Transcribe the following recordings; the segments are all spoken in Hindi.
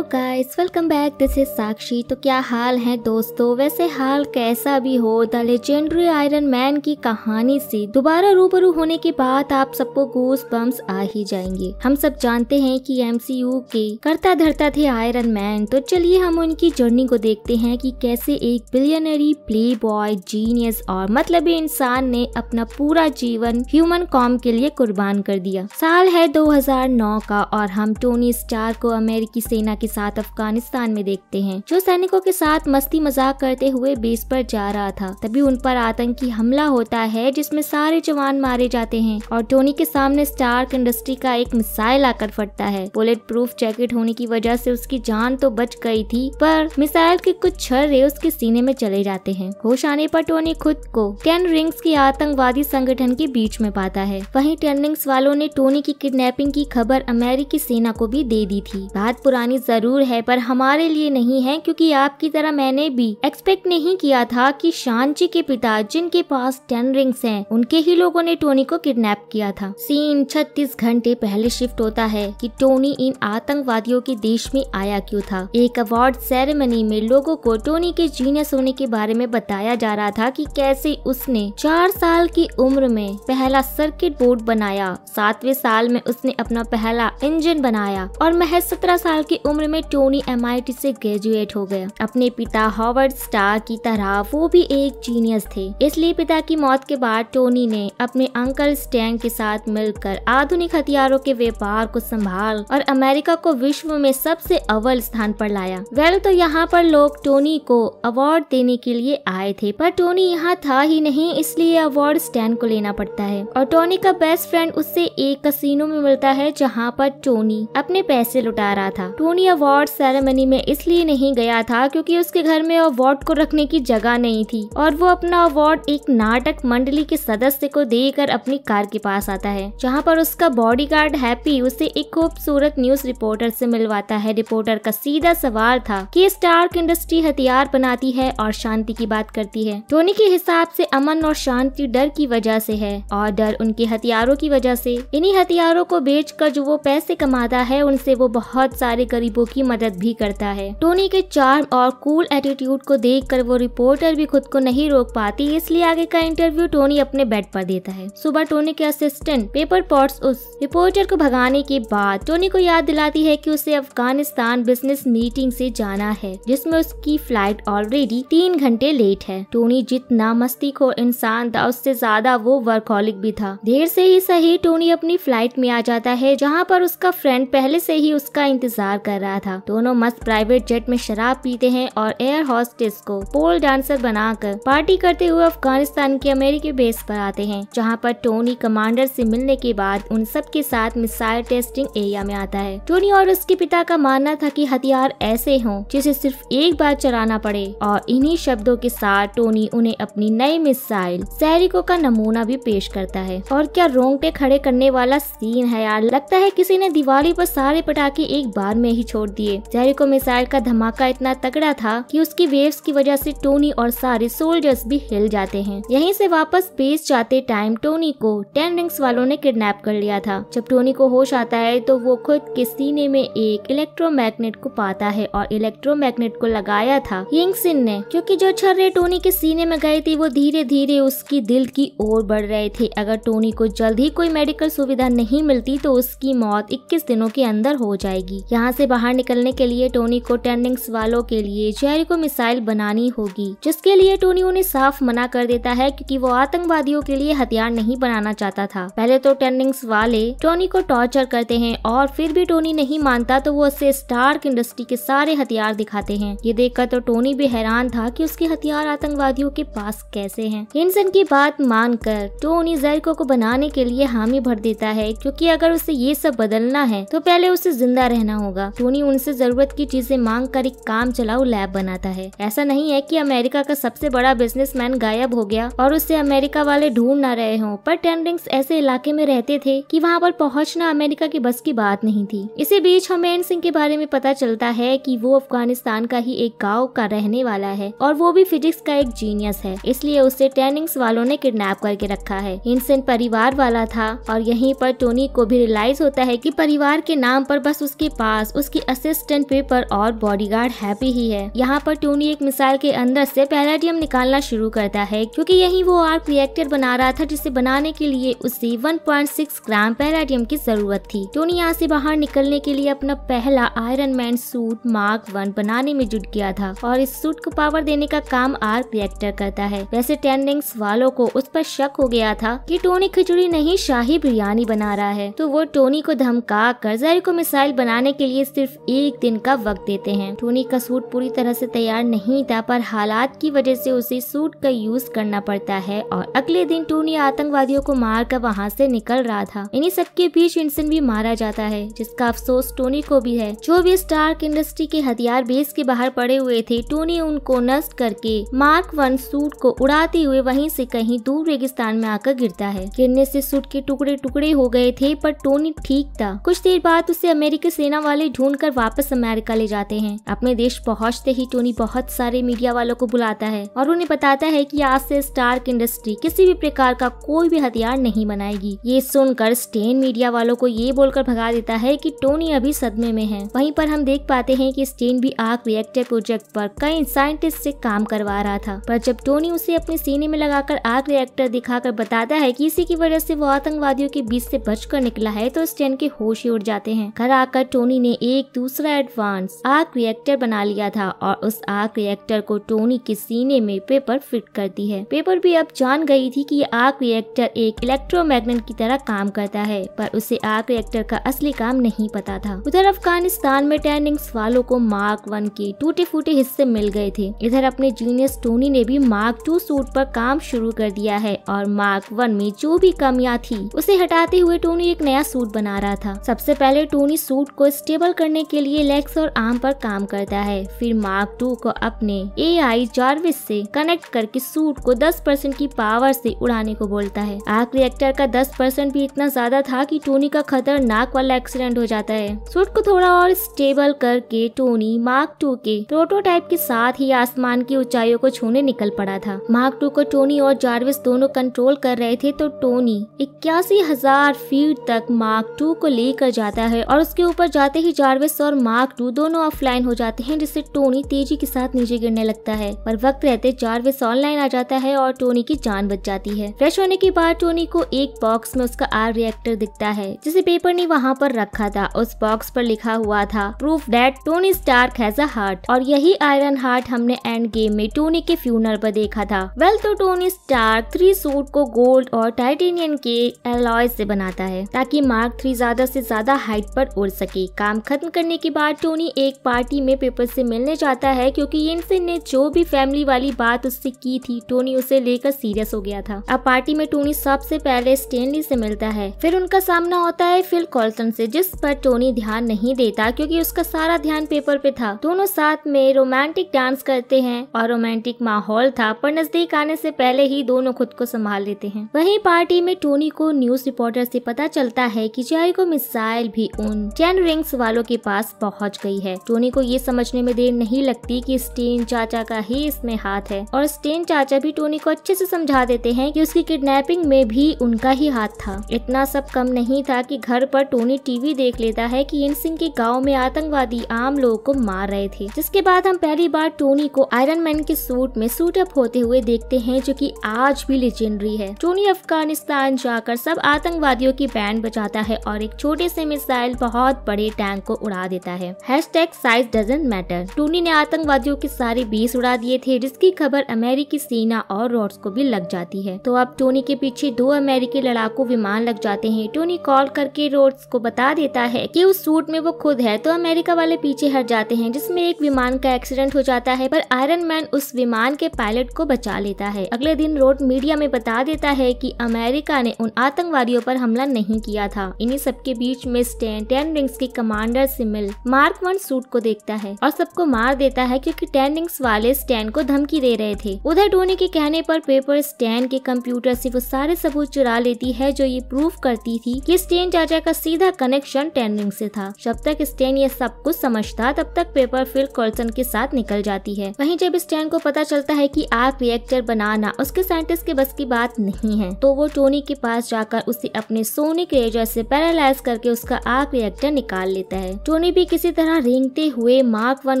Hello guys, welcome back. This is Sakshi. तो क्या हाल है दोस्तों। वैसे हाल कैसा भी हो, द लेजेंडरी आयरन मैन की कहानी से दोबारा रूबरू होने के बाद आप सबको गूस बम्स आ ही जाएंगे। हम सब जानते हैं कि एमसीयू के करता धरता थे आयरन मैन। तो चलिए हम उनकी जर्नी को देखते हैं कि कैसे एक बिलियनरी प्ले बॉय, जीनियस और मतलबी इंसान ने अपना पूरा जीवन ह्यूमन कॉम के लिए कुर्बान कर दिया। साल है 2009 का और हम टोनी स्टार्क को अमेरिकी सेना के साथ अफगानिस्तान में देखते हैं, जो सैनिकों के साथ मस्ती मजाक करते हुए बेस पर जा रहा था। तभी उन पर आतंकी हमला होता है जिसमें सारे जवान मारे जाते हैं और टोनी के सामने स्टार्क इंडस्ट्री का एक मिसाइल आकर फटता है। बुलेट प्रूफ जैकेट होने की वजह से उसकी जान तो बच गई थी, पर मिसाइल के कुछ छर्रे उसके सीने में चले जाते हैं। होश आने पर टोनी खुद को 10 रिंग्स के आतंकवादी संगठन के बीच में पाता है। वहीं 10 रिंग्स वालों ने टोनी की किडनैपिंग की खबर अमेरिकी सेना को भी दे दी थी। बात पुरानी जरूर है पर हमारे लिए नहीं है, क्योंकि आपकी तरह मैंने भी एक्सपेक्ट नहीं किया था कि शांची के पिता, जिनके पास 10 रिंग्स हैं, उनके ही लोगों ने टोनी को किडनैप किया था। सीन 36 घंटे पहले शिफ्ट होता है कि टोनी इन आतंकवादियों के देश में आया क्यों था। एक अवार्ड सेरेमनी में लोगों को टोनी के जीनियस होने के बारे में बताया जा रहा था कि कैसे उसने 4 साल की उम्र में पहला सर्किट बोर्ड बनाया, 7वें साल में उसने अपना पहला इंजन बनाया और महज 17 साल की उम्र में टोनी MIT से ग्रेजुएट हो गया। अपने पिता हॉवर्ड स्टार्क की तरह वो भी एक जीनियस थे, इसलिए पिता की मौत के बाद टोनी ने अपने अंकल स्टैन के साथ मिलकर आधुनिक हथियारों के व्यापार को संभाल और अमेरिका को विश्व में सबसे अव्वल स्थान पर लाया। तो यहाँ पर लोग टोनी को अवार्ड देने के लिए आए थे, पर टोनी यहाँ था ही नहीं, इसलिए अवार्ड स्टैन को लेना पड़ता है। और टोनी का बेस्ट फ्रेंड उससे एक कसिनो में मिलता है जहाँ पर टोनी अपने पैसे लुटा रहा था। टोनी अवार्ड सेरेमनी में इसलिए नहीं गया था क्योंकि उसके घर में अवार्ड को रखने की जगह नहीं थी और वो अपना अवार्ड एक नाटक मंडली के सदस्य को देकर अपनी कार के पास आता है, जहाँ पर उसका बॉडीगार्ड हैप्पी उसे एक खूबसूरत न्यूज रिपोर्टर से मिलवाता है। रिपोर्टर का सीधा सवाल था कि स्टार्क इंडस्ट्री हथियार बनाती है और शांति की बात करती है। टोनी के हिसाब से अमन और शांति डर की वजह से है और डर उनके हथियारों की वजह से। इन्हीं हथियारों को बेचकर जो वो पैसे कमाता है, उनसे वो बहुत सारे गरीबों की मदद भी करता है। टोनी के चार्म और कूल एटीट्यूड को देखकर वो रिपोर्टर भी खुद को नहीं रोक पाती, इसलिए आगे का इंटरव्यू टोनी अपने बेड पर देता है। सुबह टोनी के असिस्टेंट पेपर पॉट्स उस रिपोर्टर को भगाने के बाद टोनी को याद दिलाती है कि उसे अफगानिस्तान बिजनेस मीटिंग से जाना है, जिसमें उसकी फ्लाइट ऑलरेडी 3 घंटे लेट है। टोनी जितना मस्तीखोर इंसान था, उससे ज्यादा वो वर्कहॉलिक भी था। देर से ही सही टोनी अपनी फ्लाइट में आ जाता है, जहाँ पर उसका फ्रेंड पहले से ही उसका इंतजार कर रहा था। दोनों मस्त प्राइवेट जेट में शराब पीते हैं और एयर होस्टेस को पोल डांसर बनाकर पार्टी करते हुए अफगानिस्तान के अमेरिकी बेस पर आते हैं, जहाँ पर टोनी कमांडर से मिलने के बाद उन सब के साथ मिसाइल टेस्टिंग एरिया में आता है। टोनी और उसके पिता का मानना था कि हथियार ऐसे हों जिसे सिर्फ एक बार चलाना पड़े, और इन्हीं शब्दों के साथ टोनी उन्हें अपनी नई मिसाइल सैरिको का नमूना भी पेश करता है। और क्या रोंगटे खड़े करने वाला सीन है यार। लगता है किसी ने दिवाली पर सारे पटाखे एक बार में ही छोड़ दिए। सैरिको मिसाइल का धमाका इतना तगड़ा था कि उसकी वेव्स की वजह से टोनी और सारे सोल्जर्स भी हिल जाते हैं। यहीं से वापस बेस जाते टाइम टोनी को 10 रिंग्स वालों ने किडनैप कर लिया था। जब टोनी को होश आता है तो वो खुद के सीने में एक इलेक्ट्रोमैग्नेट को पाता है और इलेक्ट्रोमैग्नेट को लगाया था यिंगसिन ने, क्योंकि जो छर्रे टोनी के सीने में गए थे वो धीरे धीरे उसकी दिल की ओर बढ़ रहे थे। अगर टोनी को जल्द ही कोई मेडिकल सुविधा नहीं मिलती तो उसकी मौत 21 दिनों के अंदर हो जाएगी। यहाँ से बाहर निकलने के लिए टोनी को 10 रिंग्स वालों के लिए जेरिको मिसाइल बनानी होगी, जिसके लिए टोनी उन्हें साफ मना कर देता है क्योंकि वो आतंकवादियों के लिए हथियार नहीं बनाना चाहता था। पहले तो 10 रिंग्स वाले टोनी को टॉर्चर करते हैं और फिर भी टोनी नहीं मानता तो वो उससे स्टार्क इंडस्ट्री के सारे हथियार दिखाते हैं। ये देखकर तो टोनी भी हैरान था कि उसके हथियार आतंकवादियों के पास कैसे हैं। हिंसन की बात मानकर टोनी जेरिको को बनाने के लिए हामी भर देता है, क्योंकि अगर उसे ये सब बदलना है तो पहले उसे जिंदा रहना होगा। टोनी उनसे जरूरत की चीजें मांग कर एक काम चलाऊ लैब बनाता है। ऐसा नहीं है कि अमेरिका का सबसे बड़ा बिजनेसमैन गायब हो गया और उससे अमेरिका वाले ढूंढ न रहे हों, पर 10 रिंग्स ऐसे इलाके में रहते थे कि वहाँ पर पहुँचना अमेरिका की बस की बात नहीं थी। इसी बीच हमें सिंह के बारे में पता चलता है कि वो अफगानिस्तान का ही एक गाँव का रहने वाला है और वो भी फिजिक्स का एक जीनियस है, इसलिए उसे 10 रिंग्स वालों ने किडनैप करके रखा है। हिंसन परिवार वाला था और यहीं पर टोनी को भी रियलाइज होता है कि परिवार के नाम पर बस उसके पास उसकी असिस्टेंट पेपर और बॉडीगार्ड हैप्पी ही है। यहाँ पर टोनी एक मिसाइल के अंदर से पैलेडियम निकालना शुरू करता है क्योंकि यही वो आर्क रिएक्टर बना रहा था जिसे बनाने के लिए उसे 1.6 ग्राम पैलेडियम की जरूरत थी। टोनी यहाँ से बाहर निकलने के लिए अपना पहला आयरन मैन सूट मार्क 1 बनाने में जुट गया था और इस सूट को पावर देने का काम आर्क रिएक्टर करता है। वैसे 10 रिंग्स वालों को उस पर शक हो गया था कि टोनी खिचड़ी नहीं शाही बिरयानी बना रहा है, तो वो टोनी को धमका कर जेरिको मिसाइल बनाने के लिए सिर्फ एक दिन का वक्त देते हैं। टोनी का सूट पूरी तरह से तैयार नहीं था पर हालात की वजह से उसे सूट का यूज करना पड़ता है और अगले दिन टोनी आतंकवादियों को मारकर वहाँ से निकल रहा था। इन्हीं सबके बीच विंसन भी मारा जाता है जिसका अफसोस टोनी को भी है। जो भी स्टार्क इंडस्ट्री के हथियार बेस के बाहर पड़े हुए थे, टोनी उनको नष्ट करके मार्क 1 सूट को उड़ाते हुए वहीं से कहीं दूर रेगिस्तान में आकर गिरता है। गिरने से सूट के टुकड़े टुकड़े हो गए थे पर टोनी ठीक था। कुछ देर बाद उसे अमेरिकी सेना वाले ढूंढकर वापस अमेरिका ले जाते हैं। अपने देश पहुंचते ही टोनी बहुत सारे मीडिया वालों को बुलाता है और उन्हें बताता है कि आज से स्टार्क इंडस्ट्री किसी भी प्रकार का कोई भी हथियार नहीं बनाएगी। ये सुनकर स्टेन मीडिया वालों को ये बोलकर भगा देता है कि टोनी अभी सदमे में है। वहीं पर हम देख पाते हैं कि स्टेन भी आर्क रिएक्टर प्रोजेक्ट पर कई साइंटिस्ट से काम करवा रहा था, पर जब टोनी उसे अपने सीने में लगाकर आर्क रिएक्टर दिखाकर बताता है कि इसी की वजह से वो आतंकवादियों के बीच से बचकर निकला है, तो स्टेन के होश ही उड़ जाते हैं। घर आकर टोनी ने एक दूसरा एडवांस आर्क रिएक्टर बना लिया था और उस आर्क रिएक्टर को टोनी के सीने में पेपर फिट करती है। पेपर भी अब जान गई थी कि ये आर्क रिएक्टर एक इलेक्ट्रोमैग्नेट की तरह काम करता है, पर उसे आर्क रिएक्टर का असली काम नहीं पता था। उधर अफगानिस्तान में 10 रिंग्स वालों को मार्क 1 के टूटे फूटे हिस्से मिल गए थे। इधर अपने जीनियस टोनी ने भी मार्क 2 सूट पर काम शुरू कर दिया है और मार्क 1 में जो भी कमियां थी उसे हटाते हुए टोनी एक नया सूट बना रहा था। सबसे पहले टोनी सूट को स्टेबल करने के लिए लेग्स और आर्म पर काम करता है, फिर मार्क 2 को अपने AI जार्विस से कनेक्ट करके सूट को 10% की पावर से उड़ाने को बोलता है। आर्क रिएक्टर का 10% भी इतना ज्यादा था कि टोनी का खतरनाक वाला एक्सीडेंट हो जाता है। सूट को थोड़ा और स्टेबल करके टोनी मार्क 2 के प्रोटोटाइप के साथ ही आसमान की ऊंचाइयों को छूने निकल पड़ा था। मार्क 2 को टोनी और जार्विस दोनों कंट्रोल कर रहे थे, तो टोनी 81,000 फीट तक मार्क 2 को लेकर जाता है और उसके ऊपर जाते ही जार्विस और मार्क 2 दोनों ऑफलाइन हो जाते हैं, जिससे टोनी तेजी के साथ नीचे गिरने लगता है। पर वक्त रहते जार्विस ऑनलाइन आ जाता है और टोनी की जान बच जाती है। फ्रेश होने के बाद टोनी को एक बॉक्स में उसका आर्क रिएक्टर दिखता है जिसे पेपर ने वहाँ पर रखा था। उस बॉक्स पर लिखा हुआ था proof that Tony Stark has a heart, और यही आयरन हार्ट हमने एंड गेम में टोनी के फ्यूनरल पर देखा था। वेल, तो टोनी स्टार्क 3 सूट को गोल्ड और टाइटेनियम के एलॉय से बनाता है ताकि मार्क 3 ज्यादा से ज्यादा हाइट पर उड़ सके। काम खत्म करने के बाद टोनी एक पार्टी में पेपर से मिलने जाता है क्योंकि येनसेन ने जो भी फैमिली वाली बात उससे की थी, टोनी उसे लेकर सीरियस हो गया था। अब पार्टी में टोनी सबसे पहले स्टेनली से मिलता है, फिर उनका सामना होता है फिल कॉल्सन से, जिस पर टोनी ध्यान नहीं देता क्योंकि उसका सारा ध्यान पेपर पे था। दोनों साथ में रोमांटिक डांस करते हैं और रोमांटिक माहौल था, पर नजदीक आने से पहले ही दोनों खुद को संभाल लेते हैं। वहीं पार्टी में टोनी को न्यूज रिपोर्टर से पता चलता है कि जेरिको मिसाइल भी उन 10 रिंग्स वालों के पास पहुंच गई है। टोनी को ये समझने में देर नहीं लगती कि स्टेन चाचा का ही इसमें हाथ है, और स्टेन चाचा भी टोनी को अच्छे से समझा देते हैं कि उसकी किडनैपिंग में भी उनका ही हाथ था। इतना सब कम नहीं था कि घर पर टोनी टीवी देख लेता है कि येनसेन के गांव में आतंकवादी आम लोगों को मार रहे थे, जिसके बाद हम पहली बार टोनी को आयरन मैन के सूट में सूट अप होते हुए देखते हैं, जो कि आज भी लेजेंडरी है। टोनी अफगानिस्तान जाकर सब आतंकवादियों की बैंड बजाता है और एक छोटे से मिसाइल बहुत बड़े टैंक को उड़ा देता है। #Size doesn't matter. टोनी ने आतंकवादियों के सारे बेस उड़ा दिए थे, जिसकी खबर अमेरिकी सेना और रॉड्स को भी लग जाती है। तो अब टोनी के पीछे 2 अमेरिकी लड़ाकू विमान लग जाते हैं। टोनी कॉल करके रॉड्स को बता देता है कि उस सूट में वो खुद है, तो अमेरिका वाले पीछे हट जाते हैं, जिसमें एक विमान का एक्सीडेंट हो जाता है, पर आयरन मैन उस विमान के पायलट को बचा लेता है। अगले दिन रॉड मीडिया में बता देता है कि अमेरिका ने उन आतंकवादियों पर हमला नहीं किया था। इन्हीं सबके बीच में स्टैन 10 रिंग्स के कमांडर से मिल मार्क 1 सूट को देखता है और सबको मार देता है क्योंकि 10 रिंग्स वाले स्टैन को धमकी दे रहे थे। उधर टोनी के कहने पर पेपर स्टैन के कंप्यूटर से वो सारे सबूत चुरा लेती है जो ये प्रूफ करती थी कि स्टैन चाचा का सीधा कनेक्शन 10 रिंग से था। जब तक स्टैन ये सब कुछ समझता तब तक पेपर फिल कॉल्सन के साथ निकल जाती है। वहीं जब स्टैन को पता चलता है कि आर्क रिएक्टर बनाना उसके साइंटिस्ट के बस की बात नहीं है, तो वो टोनी के पास जाकर उसे अपने सोनिक रेजर से पैरालाइज करके उसका आर्क रिएक्टर निकाल लेता है। टोनी टोनी भी किसी तरह रेंगते हुए मार्क 1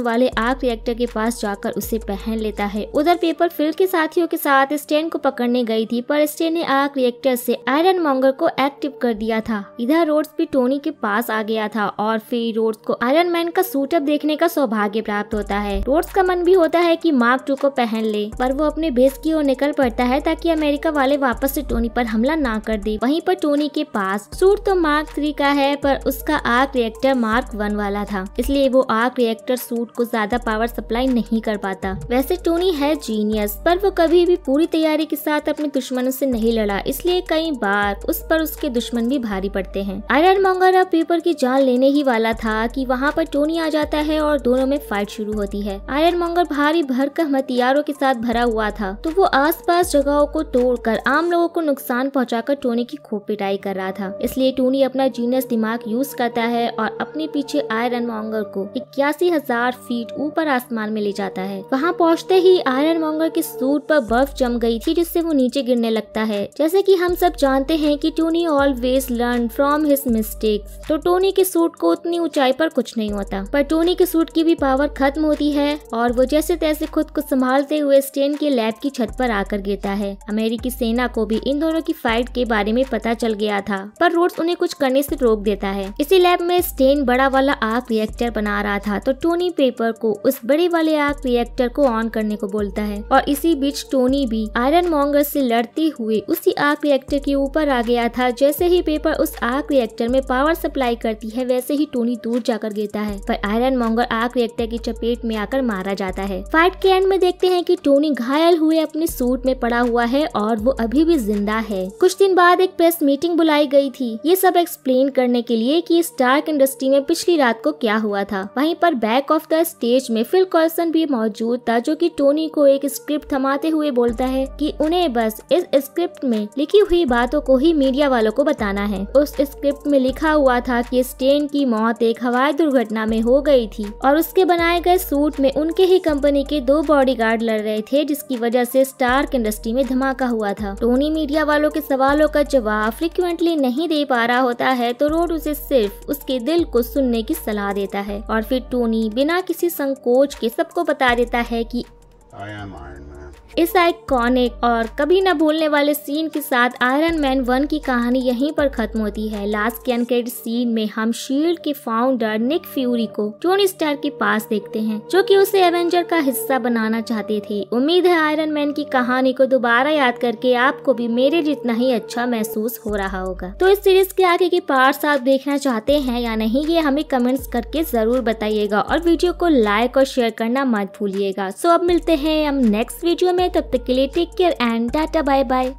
वाले आर्क रिएक्टर के पास जाकर उसे पहन लेता है। उधर पेपर फिल के साथियों के साथ स्टेन को पकड़ने गई थी, पर स्टेन ने आर्क रिएक्टर से आयरन मॉन्गर को एक्टिव कर दिया था। इधर रोड्स भी टोनी के पास आ गया था और फिर रोड्स को आयरन मैन का सूटअप देखने का सौभाग्य प्राप्त होता है। रोड्स का मन भी होता है कि मार्क 2 को पहन ले, पर वो अपने बेस की ओर निकल पड़ता है ताकि अमेरिका वाले वापस से टोनी पर हमला ना कर दे। वहीं पर टोनी के पास सूट तो मार्क 3 का है, पर उसका आर्क रिएक्टर मार्क 1 वाला था, इसलिए वो आर्क रिएक्टर सूट को ज्यादा पावर सप्लाई नहीं कर पाता। वैसे टोनी है जीनियस, पर वो कभी भी पूरी तैयारी के साथ अपने दुश्मनों से नहीं लड़ा, इसलिए कई बार उस पर उसके दुश्मन भी भारी पड़ते हैं। आयरन मॉन्गर अब पेपर की जान लेने ही वाला था कि वहाँ पर टोनी आ जाता है और दोनों में फाइट शुरू होती है। आयरन मॉन्गर भारी भरकम हथियारों के साथ भरा हुआ था, तो वो आसपास जगहों को तोड़कर आम लोगों को नुकसान पहुंचाकर टोनी की खूब पिटाई कर रहा था। इसलिए टोनी अपना जीनियस दिमाग यूज करता है और अपने पीछे आयरन मॉन्गर को 81,000 फीट ऊपर आसमान में ले जाता है। वहाँ पहुँचते ही आयरन मॉन्गर के सूट पर बर्फ जम गई थी, जिससे वो नीचे गिरने लगता है। जैसे कि हम सब जानते हैं कि Tony always learn from his mistakes, तो टोनी के सूट को उतनी ऊंचाई पर कुछ नहीं होता, पर टोनी के सूट की भी पावर खत्म होती है और वो जैसे तैसे खुद को संभालते हुए स्टेन के लैब की छत पर आकर गिरता है। अमेरिकी सेना को भी इन दोनों की फाइट के बारे में पता चल गया था, पर रोड्स उन्हें कुछ करने से रोक देता है। इसी लैब में स्टेन बड़ा वाला आर्क रिएक्टर बना रहा था, तो टोनी पेपर को उस बड़े वाले आर्क रिएक्टर को ऑन करने को बोलता है और इसी बीच टोनी भी आयरन मॉन्गर से लड़ते हुए उसी आर्क रिएक्टर के ऊपर आ गया था। जैसे ही पेपर उस आर्क रिएक्टर में पावर सप्लाई करती है, वैसे ही टोनी दूर जाकर गिरता है, पर आयरन मॉन्गर आर्क रिएक्टर की चपेट में आकर मारा जाता है। फाइट के एंड में देखते हैं कि टोनी घायल हुए अपने सूट में पड़ा हुआ है और वो अभी भी जिंदा है। कुछ दिन बाद एक प्रेस मीटिंग बुलाई गई थी, ये सब एक्सप्लेन करने के लिए कि स्टार्क इंडस्ट्री में पिछली रात को क्या हुआ था। वहीं पर बैक ऑफ द स्टेज में फिल कॉल्सन भी मौजूद था, जो कि टोनी को एक स्क्रिप्ट थमाते हुए बोलता है कि उन्हें बस इस स्क्रिप्ट में लिखी हुई बातों को ही मीडिया वालों को बताना है। उस स्क्रिप्ट में लिखा हुआ था कि स्टेन की मौत एक हवाई दुर्घटना में हो गई थी और उसके बनाए गए सूट में उनके ही कंपनी के 2 बॉडीगार्ड लड़ रहे थे, जिसकी वजह से स्टार्क इंडस्ट्री में धमाका हुआ था। टोनी मीडिया वालों के सवालों का जवाब फ्रिक्वेंटली नहीं दे पा रहा होता है, तो रोड उसे सिर्फ उसके दिल को सुनने की सलाह देता है और फिर टोनी बिना किसी संकोच के सबको बता देता है कि I am Iron Man. इस आइकॉनिक और कभी न भूलने वाले सीन के साथ आयरन मैन 1 की कहानी यहीं पर खत्म होती है। लास्ट के अनक्रेडिट सीन में हम शील्ड के फाउंडर निक फ्यूरी को टोनी स्टार्क के पास देखते हैं, जो कि उसे एवेंजर का हिस्सा बनाना चाहते थे। उम्मीद है आयरन मैन की कहानी को दोबारा याद करके आपको भी मेरे जितना ही अच्छा महसूस हो रहा होगा। तो इस सीरीज के आगे के पार्ट्स आप देखना चाहते हैं या नहीं, ये हमें कमेंट्स करके जरूर बताइएगा और वीडियो को लाइक और शेयर करना मत भूलिएगा। सो अब मिलते हैं हम नेक्स्ट वीडियो में, तब तक के लिए take care and tata bye bye.